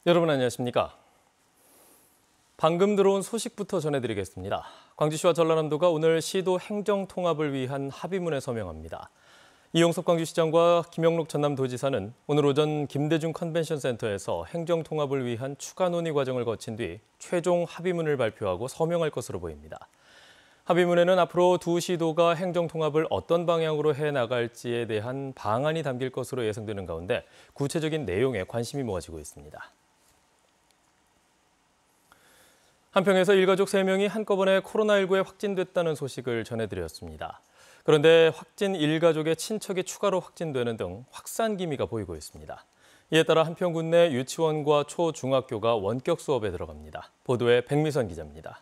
여러분 안녕하십니까? 방금 들어온 소식부터 전해드리겠습니다. 광주시와 전라남도가 오늘 시도 행정 통합을 위한 합의문에 서명합니다. 이용섭 광주시장과 김영록 전남도지사는 오늘 오전 김대중 컨벤션센터에서 행정 통합을 위한 추가 논의 과정을 거친 뒤 최종 합의문을 발표하고 서명할 것으로 보입니다. 합의문에는 앞으로 두 시도가 행정 통합을 어떤 방향으로 해나갈지에 대한 방안이 담길 것으로 예상되는 가운데 구체적인 내용에 관심이 모아지고 있습니다. 한평에서 일가족 3명이 한꺼번에 코로나19에 확진됐다는 소식을 전해드렸습니다. 그런데 확진 일가족의 친척이 추가로 확진되는 등 확산 기미가 보이고 있습니다. 이에 따라 한평군 내 유치원과 초중학교가 원격 수업에 들어갑니다. 보도에 백미선 기자입니다.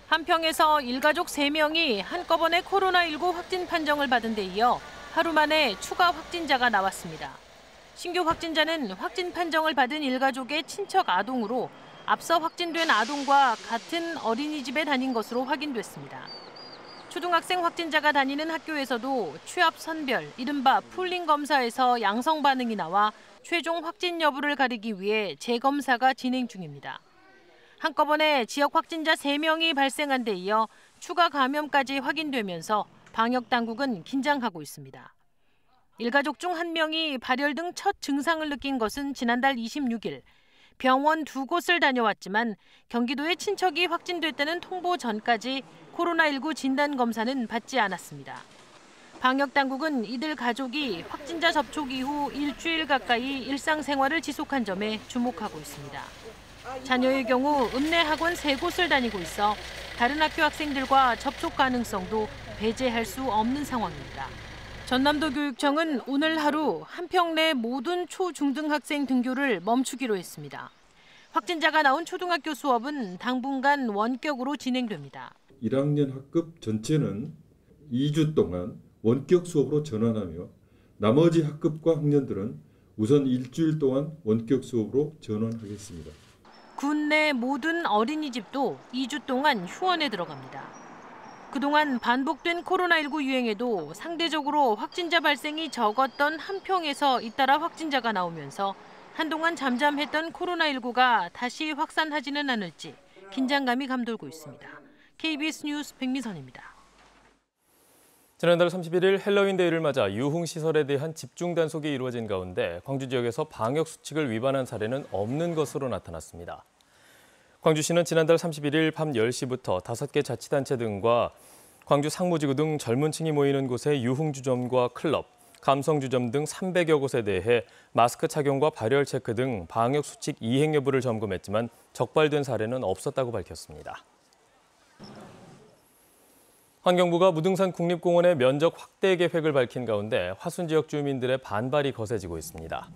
한평에서 일가족 3명이 한꺼번에 코로나19 확진 판정을 받은 데 이어 하루 만에 추가 확진자가 나왔습니다. 신규 확진자는 확진 판정을 받은 일가족의 친척 아동으로 앞서 확진된 아동과 같은 어린이집에 다닌 것으로 확인됐습니다. 초등학생 확진자가 다니는 학교에서도 취업 선별, 이른바 풀링 검사에서 양성 반응이 나와 최종 확진 여부를 가리기 위해 재검사가 진행 중입니다. 한꺼번에 지역 확진자 3명이 발생한 데 이어 추가 감염까지 확인되면서 방역 당국은 긴장하고 있습니다. 일가족 중 1명이 발열 등 첫 증상을 느낀 것은 지난달 26일. 병원 2곳을 다녀왔지만 경기도의 친척이 확진됐다는 통보 전까지 코로나19 진단 검사는 받지 않았습니다. 방역 당국은 이들 가족이 확진자 접촉 이후 일주일 가까이 일상생활을 지속한 점에 주목하고 있습니다. 자녀의 경우 읍내학원 3곳을 다니고 있어 다른 학교 학생들과 접촉 가능성도 배제할 수 없는 상황입니다. 전남도 교육청은 오늘 하루 한평 내 모든 초중등학생 등교를 멈추기로 했습니다. 확진자가 나온 초등학교 수업은 당분간 원격으로 진행됩니다. 1학년 학급 전체는 2주 동안 원격 수업으로 전환하며 나머지 학급과 학년들은 우선 일주일 동안 원격 수업으로 전환하겠습니다. 군 내 모든 어린이집도 2주 동안 휴원에 들어갑니다. 그동안 반복된 코로나19 유행에도 상대적으로 확진자 발생이 적었던 한평에서 잇따라 확진자가 나오면서 한동안 잠잠했던 코로나19가 다시 확산하지는 않을지 긴장감이 감돌고 있습니다. KBS 뉴스 백미선입니다. 지난달 31일 헬로윈 데이를 맞아 유흥시설에 대한 집중 단속이 이루어진 가운데 광주 지역에서 방역 수칙을 위반한 사례는 없는 것으로 나타났습니다. 광주시는 지난달 31일 밤 10시부터 5개 자치단체 등과 광주 상무지구 등 젊은 층이 모이는 곳의 유흥주점과 클럽, 감성주점 등 300여 곳에 대해 마스크 착용과 발열 체크 등 방역 수칙 이행 여부를 점검했지만 적발된 사례는 없었다고 밝혔습니다. 환경부가 무등산 국립공원의 면적 확대 계획을 밝힌 가운데 화순 지역 주민들의 반발이 거세지고 있습니다.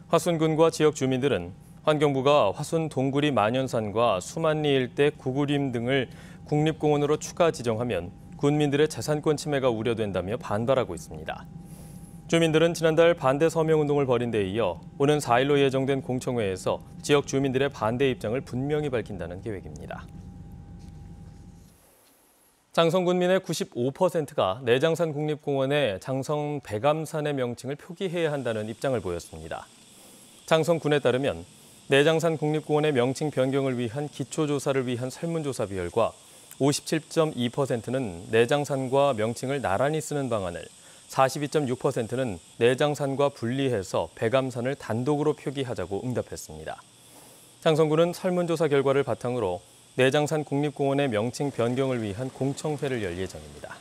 화순군과 지역 주민들은 환경부가 화순 동구리 만연산과 수만리 일대 구구림 등을 국립공원으로 추가 지정하면 군민들의 재산권 침해가 우려된다며 반발하고 있습니다. 주민들은 지난달 반대 서명운동을 벌인 데 이어 오는 4일로 예정된 공청회에서 지역 주민들의 반대 입장을 분명히 밝힌다는 계획입니다. 장성 군민의 95%가 내장산 국립공원의 장성 백암산의 명칭을 표기해야 한다는 입장을 보였습니다. 장성군에 따르면 내장산 국립공원의 명칭 변경을 위한 기초조사를 위한 설문조사 비율과 57.2%는 내장산과 명칭을 나란히 쓰는 방안을, 42.6%는 내장산과 분리해서 백암산을 단독으로 표기하자고 응답했습니다. 장성군은 설문조사 결과를 바탕으로 내장산 국립공원의 명칭 변경을 위한 공청회를 열 예정입니다.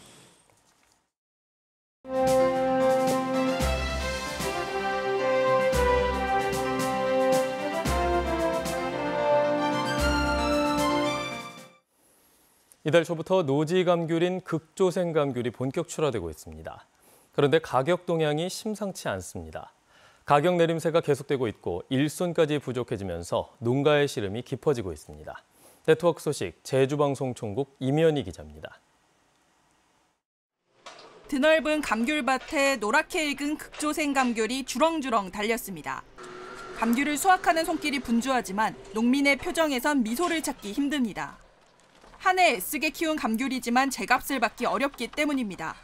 이달 초부터 노지 감귤인 극조생 감귤이 본격 출하되고 있습니다. 그런데 가격 동향이 심상치 않습니다. 가격 내림세가 계속되고 있고 일손까지 부족해지면서 농가의 시름이 깊어지고 있습니다. 네트워크 소식 제주방송총국 임현희 기자입니다. 드넓은 감귤밭에 노랗게 익은 극조생 감귤이 주렁주렁 달렸습니다. 감귤을 수확하는 손길이 분주하지만 농민의 표정에선 미소를 찾기 힘듭니다. 한 해 애쓰게 키운 감귤이지만 제값을 받기 어렵기 때문입니다.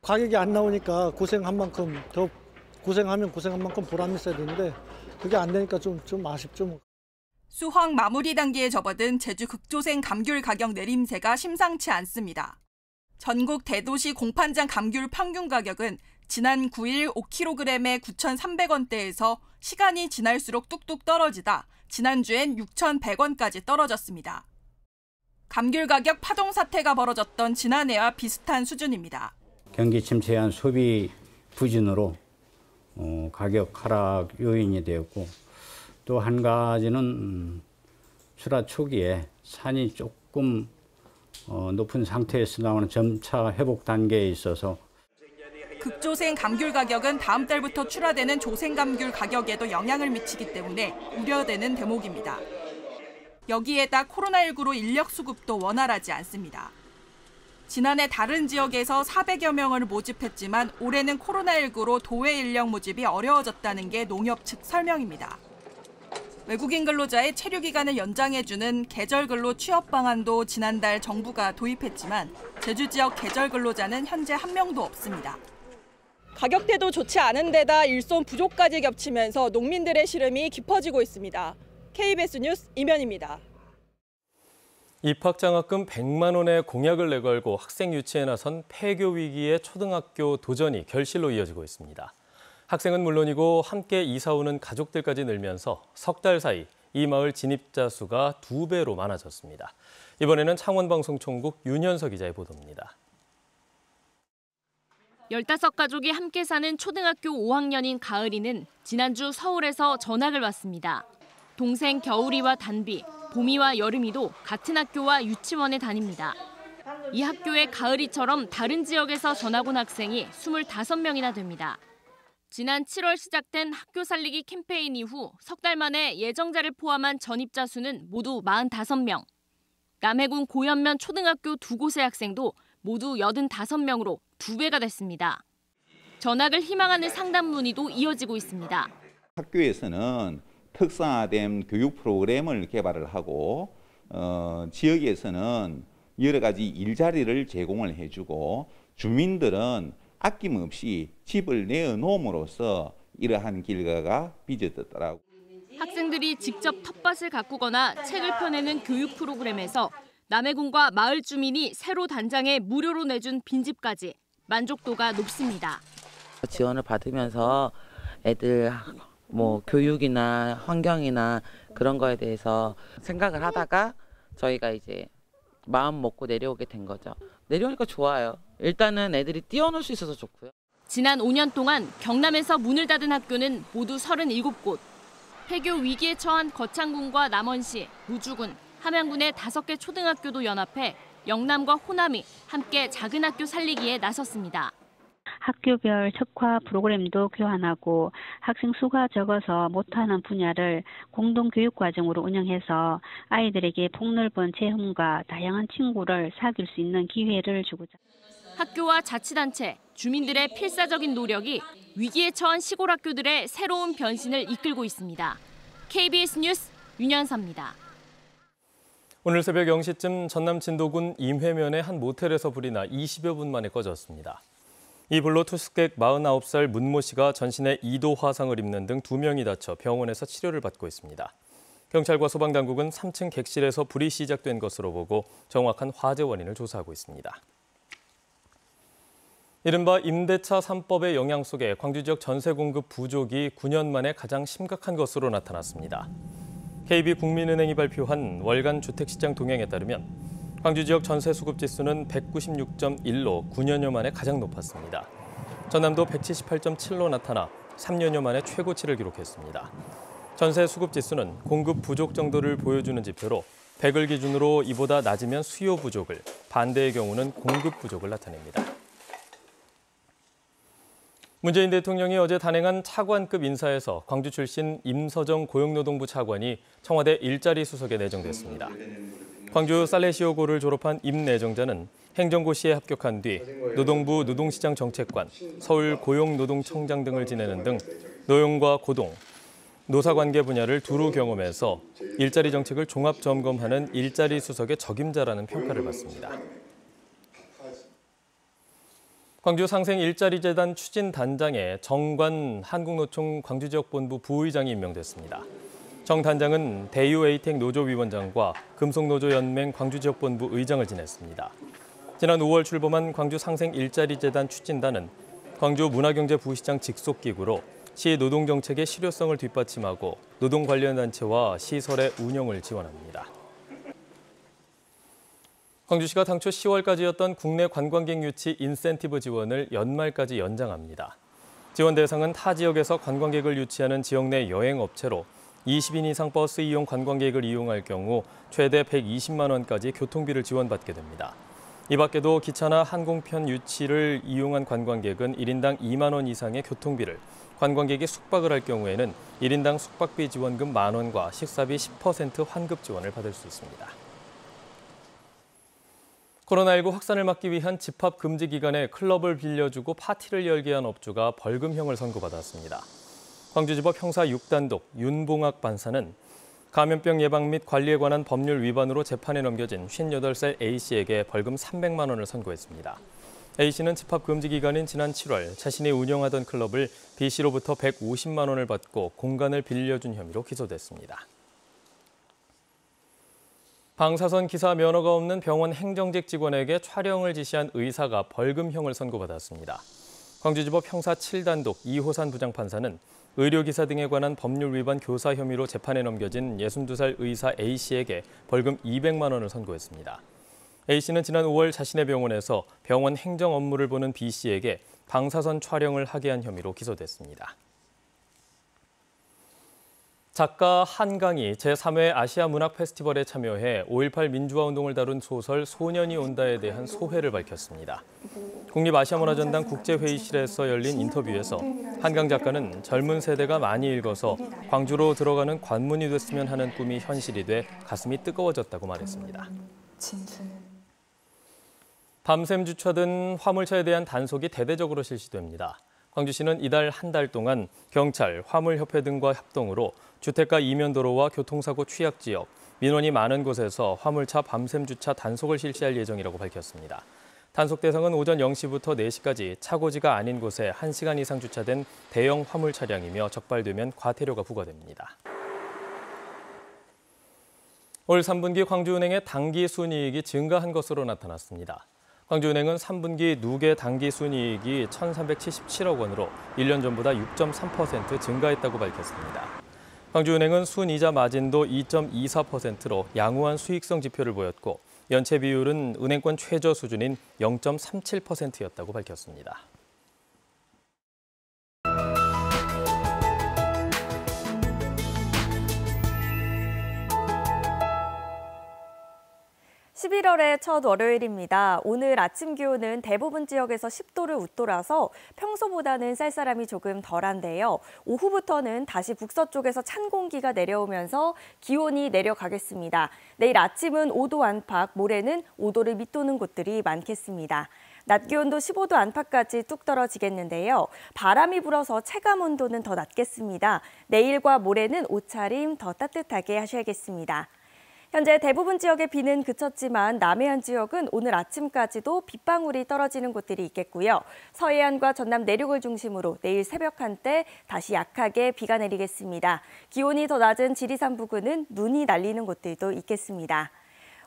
가격이 안 나오니까 고생한 만큼 더 고생하면 고생한 만큼 보람이 있어야 되는데 그게 안 되니까 좀 아쉽죠. 수확 마무리 단계에 접어든 제주 극조생 감귤 가격 내림세가 심상치 않습니다. 전국 대도시 공판장 감귤 평균 가격은 지난 9일 5kg에 9,300원대에서 시간이 지날수록 뚝뚝 떨어지다 지난주엔 6,100원까지 떨어졌습니다. 감귤 가격 파동 사태가 벌어졌던 지난해와 비슷한 수준입니다. 경기 침체한 소비 부진으로 가격 하락 요인이 되었고 또 한 가지는 출하 초기에 산이 조금 높은 상태에서 나오는 점차 회복 단계에 있어서 극조생 감귤 가격은 다음 달부터 출하되는 조생 감귤 가격에도 영향을 미치기 때문에 우려되는 대목입니다. 여기에다 코로나19로 인력 수급도 원활하지 않습니다. 지난해 다른 지역에서 400여 명을 모집했지만 올해는 코로나19로 도외 인력 모집이 어려워졌다는 게 농협 측 설명입니다. 외국인 근로자의 체류 기간을 연장해주는 계절 근로 취업 방안도 지난달 정부가 도입했지만 제주 지역 계절 근로자는 현재 한 명도 없습니다. 가격대도 좋지 않은 데다 일손 부족까지 겹치면서 농민들의 시름이 깊어지고 있습니다. KBS 뉴스 이면입니다. 입학장학금 100만 원의 공약을 내걸고 학생 유치에 나선 폐교 위기의 초등학교 도전이 결실로 이어지고 있습니다. 학생은 물론이고 함께 이사 오는 가족들까지 늘면서 석 달 사이 이 마을 진입자 수가 2배로 많아졌습니다. 이번에는 창원방송총국 윤현석 기자의 보도입니다. 15가족이 함께 사는 초등학교 5학년인 가을이는 지난주 서울에서 전학을 왔습니다. 동생 겨울이와 단비, 봄이와 여름이도 같은 학교와 유치원에 다닙니다. 이 학교에 가을이처럼 다른 지역에서 전학 온 학생이 25명이나 됩니다. 지난 7월 시작된 학교 살리기 캠페인 이후 석 달 만에 예정자를 포함한 전입자 수는 모두 45명. 남해군 고연면 초등학교 2곳의 학생도 모두 85명으로 2배가 됐습니다. 전학을 희망하는 상담 문의도 이어지고 있습니다. 학교에서는 특성화된 교육 프로그램을 개발을 하고 지역에서는 여러 가지 일자리를 제공을 해주고 주민들은 아낌없이 집을 내어놓음으로써 이러한 결과가 빚어졌더라고요. 학생들이 직접 텃밭을 가꾸거나 책을 펴내는 교육 프로그램에서 남해군과 마을 주민이 새로 단장해 무료로 내준 빈집까지 만족도가 높습니다. 지원을 받으면서 애들 교육이나 환경이나 그런 거에 대해서 생각을 하다가 저희가 이제 마음 먹고 내려오게 된 거죠. 내려오니까 좋아요. 일단은 애들이 뛰어놀 수 있어서 좋고요. 지난 5년 동안 경남에서 문을 닫은 학교는 모두 37곳. 폐교 위기에 처한 거창군과 남원시, 무주군, 함양군의 5개 초등학교도 연합해 영남과 호남이 함께 작은 학교 살리기에 나섰습니다. 학교별 특화 프로그램도 교환하고 학생 수가 적어서 못하는 분야를 공동교육과정으로 운영해서 아이들에게 폭넓은 체험과 다양한 친구를 사귈 수 있는 기회를 주고자. 학교와 자치단체, 주민들의 필사적인 노력이 위기에 처한 시골 학교들의 새로운 변신을 이끌고 있습니다. KBS 뉴스 윤현서입니다. 오늘 새벽 0시쯤 전남 진도군 임회면의 한 모텔에서 불이 나 20여 분 만에 꺼졌습니다. 이 불로 투숙객 49살 문모 씨가 전신에 2도 화상을 입는 등 2명이 다쳐 병원에서 치료를 받고 있습니다. 경찰과 소방당국은 3층 객실에서 불이 시작된 것으로 보고 정확한 화재 원인을 조사하고 있습니다. 이른바 임대차 3법의 영향 속에 광주 지역 전세 공급 부족이 9년 만에 가장 심각한 것으로 나타났습니다. KB국민은행이 발표한 월간 주택시장 동향에 따르면 광주 지역 전세 수급 지수는 196.1로 9년여 만에 가장 높았습니다. 전남도 178.7로 나타나 3년여 만에 최고치를 기록했습니다. 전세 수급 지수는 공급 부족 정도를 보여주는 지표로 100을 기준으로 이보다 낮으면 수요 부족을, 반대의 경우는 공급 부족을 나타냅니다. 문재인 대통령이 어제 단행한 차관급 인사에서 광주 출신 임서정 고용노동부 차관이 청와대 일자리 수석에 내정됐습니다. 광주 살레시오고를 졸업한 임 내정자는 행정고시에 합격한 뒤 노동부 노동시장 정책관, 서울 고용노동청장 등을 지내는 등 노용과 고동, 노사관계 분야를 두루 경험해서 일자리 정책을 종합 점검하는 일자리 수석의 적임자라는 평가를 받습니다. 광주 상생 일자리 재단 추진단장에 정관 한국노총 광주지역본부 부의장이 임명됐습니다. 정 단장은 대유에이텍 노조위원장과 금속노조연맹 광주지역본부 의장을 지냈습니다. 지난 5월 출범한 광주 상생 일자리 재단 추진단은 광주 문화경제부시장 직속기구로 시 노동정책의 실효성을 뒷받침하고 노동 관련 단체와 시설의 운영을 지원합니다. 광주시가 당초 10월까지였던 국내 관광객 유치 인센티브 지원을 연말까지 연장합니다. 지원 대상은 타 지역에서 관광객을 유치하는 지역 내 여행업체로 20인 이상 버스 이용 관광객을 이용할 경우 최대 120만 원까지 교통비를 지원받게 됩니다. 이 밖에도 기차나 항공편 유치를 이용한 관광객은 1인당 2만 원 이상의 교통비를, 관광객이 숙박을 할 경우에는 1인당 숙박비 지원금 1만 원과 식사비 10% 환급 지원을 받을 수 있습니다. 코로나19 확산을 막기 위한 집합 금지 기간에 클럽을 빌려주고 파티를 열게 한 업주가 벌금형을 선고받았습니다. 광주지법 형사 6단독 윤봉학 판사는 감염병 예방 및 관리에 관한 법률 위반으로 재판에 넘겨진 58살 A씨에게 벌금 300만 원을 선고했습니다. A씨는 집합 금지 기간인 지난 7월 자신이 운영하던 클럽을 B씨로부터 150만 원을 받고 공간을 빌려준 혐의로 기소됐습니다. 방사선 기사 면허가 없는 병원 행정직 직원에게 촬영을 지시한 의사가 벌금형을 선고받았습니다. 광주지법 형사 7단독 이호산 부장판사는 의료기사 등에 관한 법률 위반 교사 혐의로 재판에 넘겨진 62살 의사 A씨에게 벌금 200만 원을 선고했습니다. A씨는 지난 5월 자신의 병원에서 병원 행정 업무를 보는 B씨에게 방사선 촬영을 하게 한 혐의로 기소됐습니다. 작가 한강이 제3회 아시아 문학 페스티벌에 참여해 5.18 민주화 운동을 다룬 소설 소년이 온다에 대한 소회를 밝혔습니다. 국립아시아문화전당 국제회의실에서 열린 인터뷰에서 한강 작가는 젊은 세대가 많이 읽어서 광주로 들어가는 관문이 됐으면 하는 꿈이 현실이 돼 가슴이 뜨거워졌다고 말했습니다. 밤샘 주차된 화물차에 대한 단속이 대대적으로 실시됩니다. 광주시는 이달 한 달 동안 경찰, 화물협회 등과 협동으로 주택가 이면도로와 교통사고 취약지역, 민원이 많은 곳에서 화물차 밤샘 주차 단속을 실시할 예정이라고 밝혔습니다. 단속 대상은 오전 0시부터 4시까지 차고지가 아닌 곳에 1시간 이상 주차된 대형 화물 차량이며 적발되면 과태료가 부과됩니다. 올 3분기 광주은행의 당기 순이익이 증가한 것으로 나타났습니다. 광주은행은 3분기 누계 당기 순이익이 1,377억 원으로 1년 전보다 6.3% 증가했다고 밝혔습니다. 광주은행은 순이자 마진도 2.24%로 양호한 수익성 지표를 보였고 연체 비율은 은행권 최저 수준인 0.37%였다고 밝혔습니다. (11월의) 첫 월요일입니다. 오늘 아침 기온은 대부분 지역에서 10도를 웃돌아서 평소보다는 쌀쌀함이 조금 덜한데요. 오후부터는 다시 북서쪽에서 찬 공기가 내려오면서 기온이 내려가겠습니다. 내일 아침은 5도 안팎, 모레는 5도를 밑도는 곳들이 많겠습니다. 낮 기온도 15도 안팎까지 뚝 떨어지겠는데요. 바람이 불어서 체감 온도는 더 낮겠습니다. 내일과 모레는 옷차림 더 따뜻하게 하셔야겠습니다. 현재 대부분 지역의 비는 그쳤지만 남해안 지역은 오늘 아침까지도 빗방울이 떨어지는 곳들이 있겠고요. 서해안과 전남 내륙을 중심으로 내일 새벽 한때 다시 약하게 비가 내리겠습니다. 기온이 더 낮은 지리산 부근은 눈이 날리는 곳들도 있겠습니다.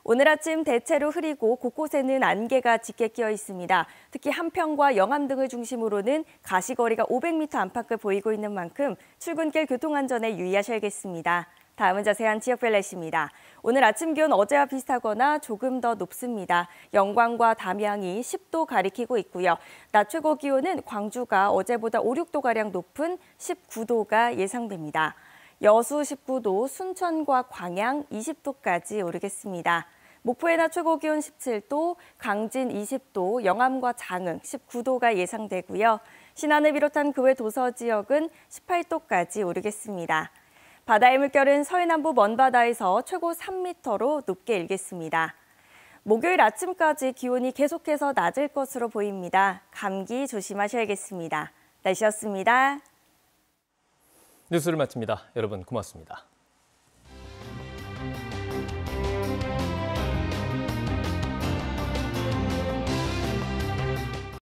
오늘 아침 대체로 흐리고 곳곳에는 안개가 짙게 끼어 있습니다. 특히 한평과 영암 등을 중심으로는 가시거리가 500m 안팎을 보이고 있는 만큼 출근길 교통안전에 유의하셔야겠습니다. 다음은 자세한 지역별 날씨입니다. 오늘 아침 기온 어제와 비슷하거나 조금 더 높습니다. 영광과 담양이 10도 가리키고 있고요. 낮 최고 기온은 광주가 어제보다 5, 6도가량 높은 19도가 예상됩니다. 여수 19도, 순천과 광양 20도까지 오르겠습니다. 목포의 낮 최고 기온 17도, 강진 20도, 영암과 장흥 19도가 예상되고요. 신안을 비롯한 그 외 도서 지역은 18도까지 오르겠습니다. 바다의 물결은 서해남부 먼바다에서 최고 3m로 높게 일겠습니다. 목요일 아침까지 기온이 계속해서 낮을 것으로 보입니다. 감기 조심하셔야겠습니다. 날씨였습니다. 뉴스를 마칩니다. 여러분 고맙습니다.